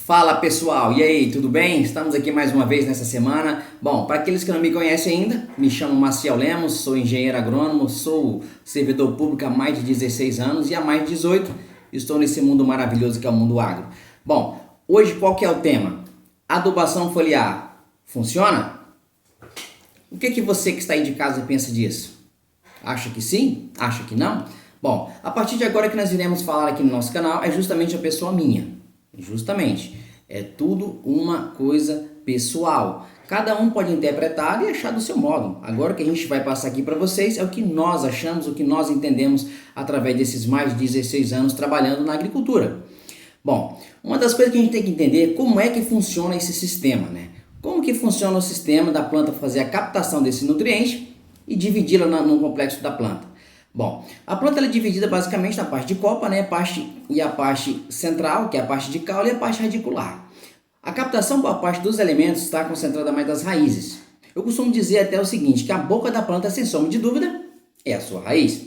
Fala pessoal, e aí, tudo bem? Estamos aqui mais uma vez nessa semana. Bom, para aqueles que não me conhecem ainda, me chamo Maciel Lemos, sou engenheiro agrônomo, sou servidor público há mais de 16 anos e há mais de 18 estou nesse mundo maravilhoso que é o mundo agro. Bom, hoje qual que é o tema? Adubação foliar funciona? O que você que está aí de casa pensa disso? Acha que sim? Acha que não? Bom, a partir de agora que nós iremos falar aqui no nosso canal é justamente a pessoa minha. Justamente, é tudo uma coisa pessoal. Cada um pode interpretar e achar do seu modo. Agora o que a gente vai passar aqui para vocês é o que nós achamos, o que nós entendemos através desses mais de 16 anos trabalhando na agricultura. Bom, uma das coisas que a gente tem que entender é como é que funciona esse sistema, né? Como que funciona o sistema da planta fazer a captação desse nutriente e dividi-la no complexo da planta. Bom, a planta é dividida basicamente na parte de copa, né, a parte central, que é a parte de caule, e a parte radicular. A captação por parte dos elementos está concentrada mais das raízes. Eu costumo dizer até o seguinte, que a boca da planta, sem sombra de dúvida, é a sua raiz.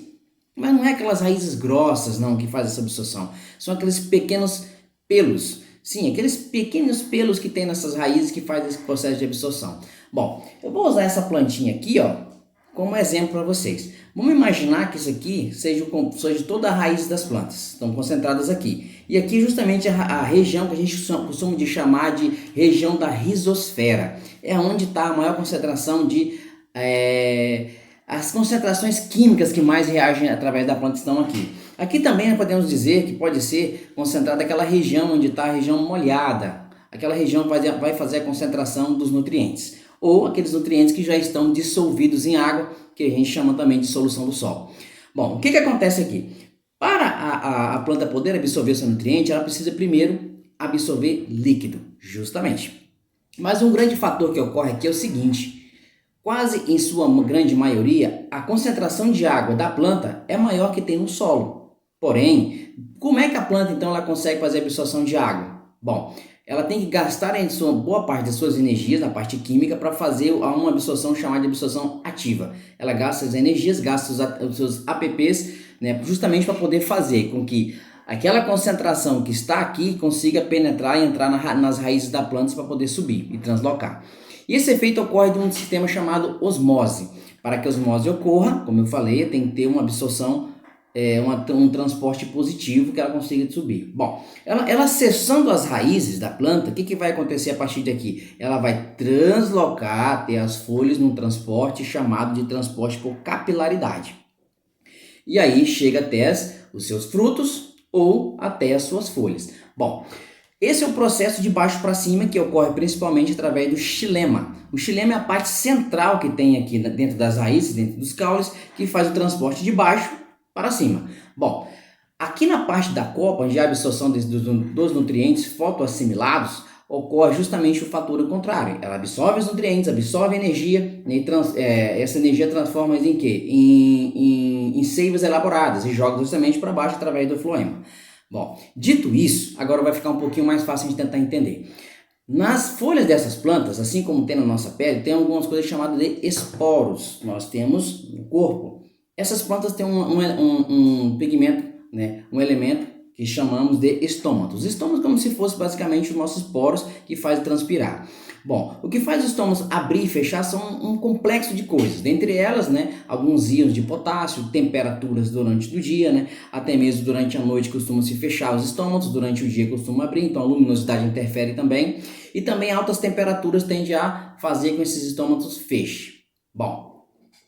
Mas não é aquelas raízes grossas, não, que fazem essa absorção. São aqueles pequenos pelos. Sim, aqueles pequenos pelos que tem nessas raízes que fazem esse processo de absorção. Bom, eu vou usar essa plantinha aqui, ó, como exemplo para vocês. Vamos imaginar que isso aqui seja toda a raiz das plantas, estão concentradas aqui. E aqui justamente a região que a gente costuma de chamar de região da rizosfera. É onde está a maior concentração de... as concentrações químicas que mais reagem através da planta estão aqui. Aqui também podemos dizer que pode ser concentrada aquela região onde está a região molhada. Aquela região vai fazer a concentração dos nutrientes. Ou aqueles nutrientes que já estão dissolvidos em água, que a gente chama também de solução do solo. Bom, o que acontece aqui? Para a planta poder absorver esse nutriente, ela precisa primeiro absorver líquido, justamente. Mas um grande fator que ocorre aqui é o seguinte, quase em sua grande maioria, a concentração de água da planta é maior que tem no solo. Porém, como é que a planta então ela consegue fazer a absorção de água? Bom, ela tem que gastar em sua boa parte das suas energias, na parte química, para fazer uma absorção chamada de absorção ativa. Ela gasta as energias, gasta os seus APPs, né, justamente para poder fazer com que aquela concentração que está aqui consiga penetrar e entrar nas raízes da planta para poder subir e translocar. E esse efeito ocorre de um sistema chamado osmose. Para que a osmose ocorra, como eu falei, tem que ter uma absorção, um transporte positivo que ela consiga subir. Bom, ela acessando as raízes da planta, o que vai acontecer a partir daqui? Ela vai translocar até as folhas num transporte chamado de transporte por capilaridade. E aí chega até os seus frutos ou até as suas folhas. Bom, esse é o processo de baixo para cima que ocorre principalmente através do xilema. O xilema é a parte central que tem aqui dentro das raízes, dentro dos caules, que faz o transporte de baixo para cima. Bom, aqui na parte da copa, onde há a absorção dos nutrientes fotoassimilados, ocorre justamente o fator contrário. Ela absorve os nutrientes, absorve a energia, e essa energia transforma em quê? Em seivas elaboradas e joga justamente para baixo através do floema. Bom, dito isso, agora vai ficar um pouquinho mais fácil de tentar entender. Nas folhas dessas plantas, assim como tem na nossa pele, tem algumas coisas chamadas de esporos. Nós temos no corpo. Essas plantas têm um pigmento, né, um elemento que chamamos de estômatos. Os estômatos como se fosse basicamente os nossos poros que fazem transpirar. Bom, o que faz os estômatos abrir e fechar são um complexo de coisas, dentre elas, né, alguns íons de potássio, temperaturas durante o dia, né, até mesmo durante a noite costumam se fechar os estômatos, durante o dia costumam abrir, então a luminosidade interfere também, e também altas temperaturas tendem a fazer com que esses estômatos fechem. Bom,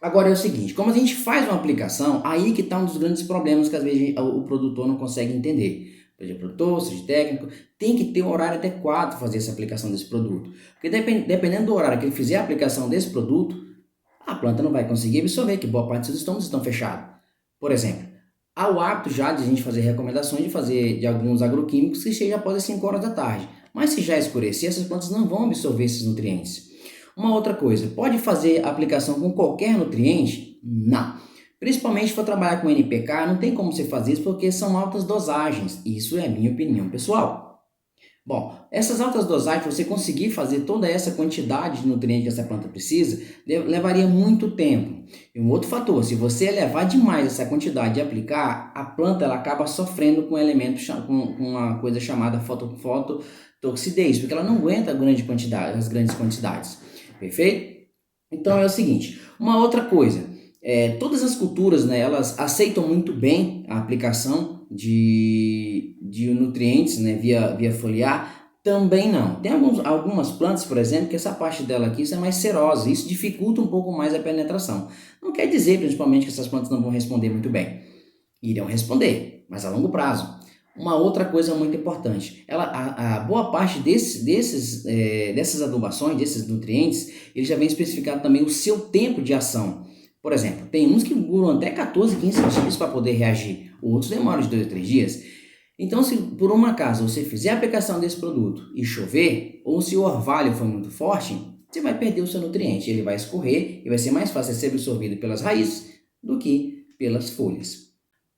agora é o seguinte, como a gente faz uma aplicação, aí que está um dos grandes problemas que às vezes o produtor não consegue entender. Seja produtor, seja técnico, tem que ter um horário adequado para fazer essa aplicação desse produto. Porque dependendo do horário que ele fizer a aplicação desse produto, a planta não vai conseguir absorver, que boa parte dos seus estômagos estão fechados. Por exemplo, há o hábito já de a gente fazer recomendações de alguns agroquímicos que chegam após as 5 horas da tarde. Mas se já escurecer, essas plantas não vão absorver esses nutrientes. Uma outra coisa, pode fazer aplicação com qualquer nutriente? Não. Principalmente se for trabalhar com NPK, não tem como você fazer isso porque são altas dosagens. Isso é a minha opinião pessoal. Bom, essas altas dosagens, você conseguir fazer toda essa quantidade de nutrientes que essa planta precisa, levaria muito tempo. E um outro fator, se você elevar demais essa quantidade e aplicar, a planta ela acaba sofrendo com um elemento, com uma coisa chamada torcidez, porque ela não aguenta as grandes quantidades, perfeito? Então é o seguinte, uma outra coisa, todas as culturas, né, elas aceitam muito bem a aplicação de nutrientes, né, via foliar. Também não. Tem algumas plantas, por exemplo, que essa parte dela aqui isso é mais serosa, isso dificulta um pouco mais a penetração. Não quer dizer, principalmente, que essas plantas não vão responder muito bem. Irão responder, mas a longo prazo. Uma outra coisa muito importante, a boa parte dessas adubações, desses nutrientes, ele já vem especificado também o seu tempo de ação. Por exemplo, tem uns que duram até 14, 15 dias para poder reagir, outros demoram de 2 a 3 dias. Então, se por um acaso você fizer a aplicação desse produto e chover, ou se o orvalho for muito forte, você vai perder o seu nutriente, ele vai escorrer e vai ser mais fácil de ser absorvido pelas raízes do que pelas folhas.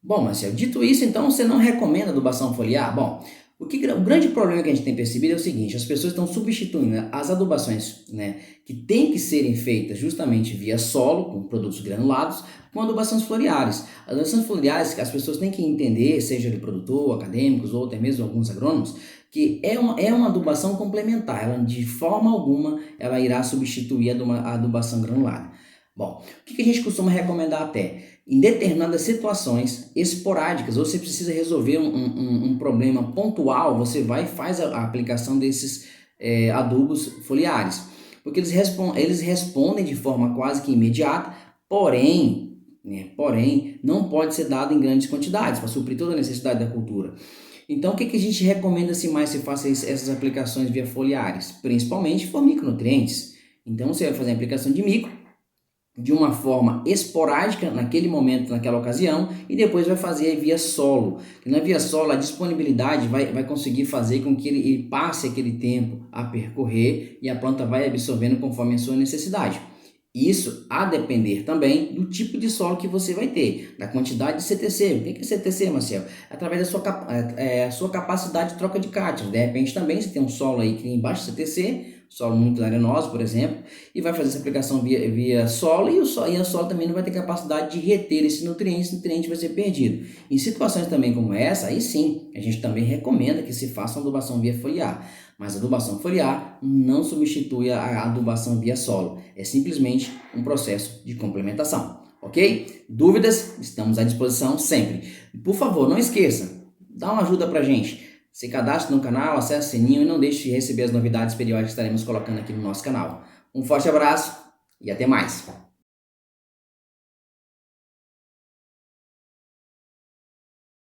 Bom, Marcelo, dito isso, então você não recomenda adubação foliar? Bom, o grande problema que a gente tem percebido é o seguinte, as pessoas estão substituindo as adubações, né, que têm que serem feitas justamente via solo, com produtos granulados, com adubações foliares. As adubações foliares, as pessoas têm que entender, seja de produtor, acadêmicos ou até mesmo alguns agrônomos, que é uma adubação complementar, ela de forma alguma ela irá substituir a adubação granulada. Bom, o que a gente costuma recomendar até? Em determinadas situações esporádicas, ou você precisa resolver um problema pontual, você vai e faz a aplicação desses adubos foliares. Porque eles respondem de forma quase que imediata, porém, não pode ser dado em grandes quantidades para suprir toda a necessidade da cultura. Então, o que a gente recomenda se mais se faça essas aplicações via foliares? Principalmente for micronutrientes. Então, você vai fazer a aplicação de micro, de uma forma esporádica naquele momento, naquela ocasião, e depois vai fazer via solo. E na via solo a disponibilidade vai conseguir fazer com que ele passe aquele tempo a percorrer e a planta vai absorvendo conforme a sua necessidade. Isso a depender também do tipo de solo que você vai ter, da quantidade de CTC. O que é CTC, Marcelo? Através da sua capacidade de troca de cátions. De repente também você tem um solo aí que tem baixo CTC, solo muito arenoso, por exemplo, e vai fazer essa aplicação via solo, e a solo também não vai ter capacidade de reter esse nutriente vai ser perdido. Em situações também como essa, aí sim, a gente também recomenda que se faça uma adubação via foliar. Mas a adubação foliar não substitui a adubação via solo, é simplesmente um processo de complementação, ok? Dúvidas? Estamos à disposição sempre. Por favor, não esqueça, dá uma ajuda pra gente. Se cadastre no canal, acesse o sininho e não deixe de receber as novidades periódicas que estaremos colocando aqui no nosso canal. Um forte abraço e até mais!